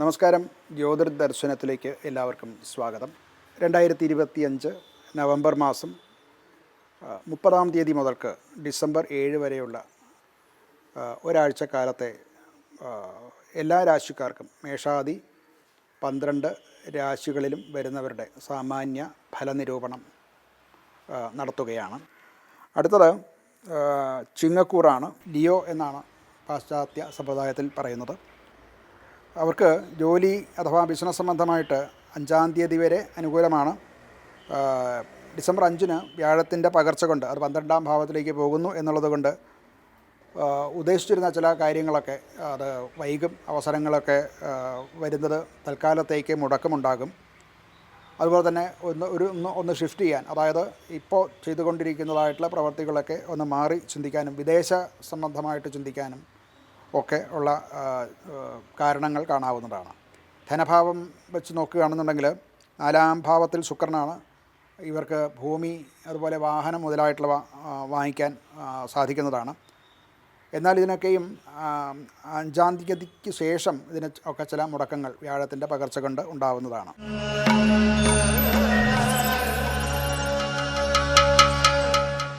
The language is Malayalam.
നമസ്കാരം. ജ്യോതിർദർശനത്തിലേക്ക് എല്ലാവർക്കും സ്വാഗതം. 2025 നവംബർ മാസം 30-ാം തീയതി മുതൽക്ക് ഡിസംബർ 7 വരെയുള്ള ഒരാഴ്ചക്കാലത്തെ എല്ലാ രാശിക്കാർക്കും മേഷാദി 12 രാശികളിലും വരുന്നവരുടെ സാമാന്യ ഫലനിരൂപണം നടത്തുകയാണ്. അടുത്തത് ചിങ്ങക്കൂറാണ്. ലിയോ എന്നാണ് പാശ്ചാത്യ സമ്പ്രദായത്തിൽ പറയുന്നത്. അവർക്ക് ജോലി അഥവാ ബിസിനസ് സംബന്ധമായിട്ട് 5-ാം തീയതി വരെ അനുകൂലമാണ്. ഡിസംബർ 5-ന് വ്യാഴത്തിൻ്റെ പകർച്ച കൊണ്ട് അത് 12-ാം ഭാവത്തിലേക്ക് പോകുന്നു എന്നുള്ളത് കൊണ്ട് ഉദ്ദേശിച്ചിരുന്ന ചില കാര്യങ്ങളൊക്കെ അത് വൈകും. അവസരങ്ങളൊക്കെ വരുന്നത് തൽക്കാലത്തേക്ക് മുടക്കമുണ്ടാകും. അതുപോലെ തന്നെ ഒന്ന് ഷിഫ്റ്റ് ചെയ്യാൻ, അതായത് ഇപ്പോൾ ചെയ്തുകൊണ്ടിരിക്കുന്നതായിട്ടുള്ള പ്രവർത്തികളൊക്കെ ഒന്ന് മാറി ചിന്തിക്കാനും വിദേശ സംബന്ധമായിട്ട് ചിന്തിക്കാനും ഒക്കെ ഉള്ള കാരണങ്ങൾ കാണാവുന്നതാണ്. ധനഭാവം വെച്ച് നോക്കുകയാണെന്നുണ്ടെങ്കിൽ 4-ാം ഭാവത്തിൽ ശുക്രനാണ്. ഇവർക്ക് ഭൂമി അതുപോലെ വാഹനം മുതലായിട്ടുള്ളവ വാങ്ങിക്കാൻ സാധിക്കുന്നതാണ്. എന്നാൽ ഇതിനൊക്കെയും 5-ാം തീയതിക്ക് ശേഷം ഇതിന് ഒക്കെ ചില മുടക്കങ്ങൾ വ്യാഴത്തിൻ്റെ പകർച്ച കൊണ്ട് ഉണ്ടാവുന്നതാണ്.